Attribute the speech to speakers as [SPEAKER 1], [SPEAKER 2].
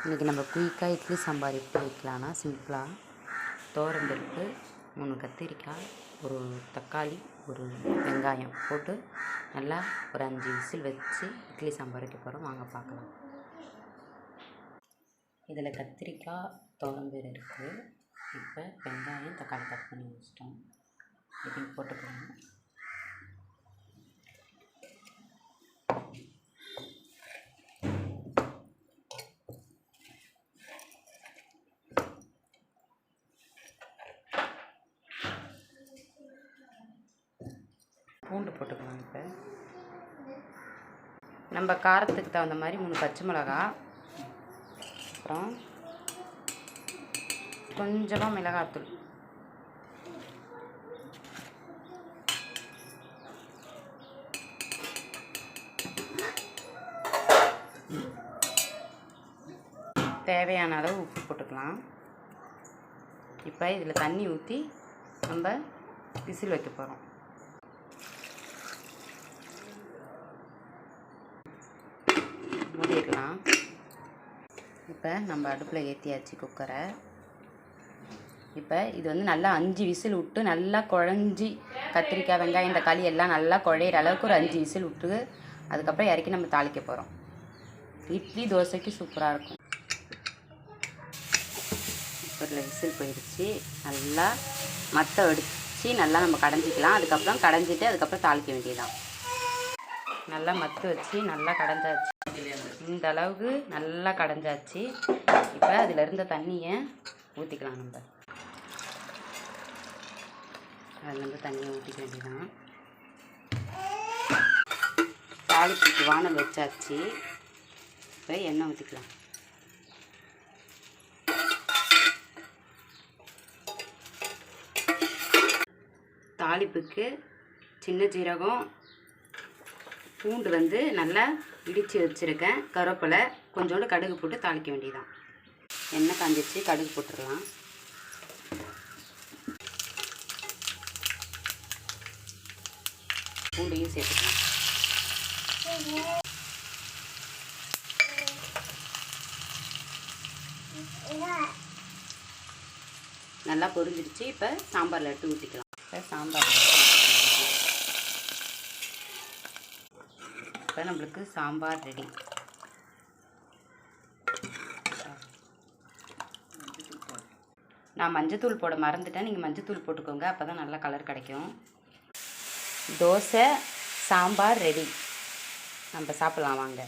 [SPEAKER 1] இன்றைக்கி நம்ம குயிக்காக இட்லி சாம்பார் எப்படி வைக்கலான்னா சிம்பிளாக துவரம்பருப்பு 3 கத்திரிக்காய் ஒரு தக்காளி ஒரு வெங்காயம் போட்டு நல்லா ஒரு 5 விசில் வச்சு இட்லி சாம்பார் வைக்க போகிறோம். வாங்க பார்க்கலாம். இதில் கத்திரிக்காய் துவரம்பருப்பு இருக்குது. இப்போ வெங்காயம் தக்காளி கட் பண்ணி வச்சிட்டோம். இதையும் போட்டுக்கலாம். பூண்டு போட்டுக்கலாம். இப்போ நம்ம காரத்துக்கு தகுந்த மாதிரி 3 பச்சை மிளகா, அப்புறம் கொஞ்சமாக மிளகாத்தூள், தேவையான அளவு உப்பு போட்டுக்கலாம். இப்போ இதில் தண்ணி ஊற்றி நம்ம விசில் வைக்க போகிறோம். மூடிடலாம். இப்போ நம்ம அடுப்பில் ஏற்றியாச்சு குக்கரை. இப்போ இது வந்து நல்லா 5 விசில் விட்டு நல்லா குழஞ்சி கத்திரிக்காய் வெங்காயம் தக்காளி எல்லாம் நல்லா குழையிற அளவுக்கு ஒரு 5 விசில் விட்டு அதுக்கப்புறம் இறக்கி நம்ம தாளிக்க போகிறோம். இட்லி தோசைக்கு சூப்பராக இருக்கும். குக்கரில் விசில் போயிடுச்சு. நல்லா மற்ற வடித்து நல்லா நம்ம கடைஞ்சிக்கலாம். அதுக்கப்புறம் கடைஞ்சிட்டு அதுக்கப்புறம் தாளிக்க வேண்டியதுதான். நல்லா மத்து வச்சு நல்லா கடைஞ்சாச்சு. இந்த அளவுக்கு நல்லா கடைஞ்சாச்சு. இப்போ அதில் இருந்த தண்ணியை ஊற்றிக்கலாம். நம்ம அதுலேருந்து தண்ணியை ஊற்றிக்க வேண்டியதான். தாளிப்புக்கு வானல் வச்சாச்சு. இப்போ எண்ணெய் ஊற்றிக்கலாம். தாளிப்புக்கு சின்ன ஜீரகம், பூண்டு வந்து நல்லா இடித்து வச்சுருக்கேன், கருவேப்பிலை, கொஞ்சோண்டு கடுகு போட்டு தாளிக்க வேண்டியதான். எண்ணெய் காஞ்சிச்சு, கடுகு போட்டுடலாம். பூண்டையும் சேர்த்துக்கலாம். நல்லா பொரிஞ்சிடுச்சு. இப்போ சாம்பாரில் எடுத்து ஊற்றிக்கலாம். இப்போ சாம்பார் இப்போ நம்மளுக்கு சாம்பார் ரெடி. நான் மஞ்சத்தூள் போட மறந்துட்டேன். நீங்கள் மஞ்சத்தூள் போட்டுக்கோங்க, அப்போ தான் நல்லா கலர் கிடைக்கும். தோசை சாம்பார் ரெடி. நம்ம சாப்பிட்லாம் வாங்க.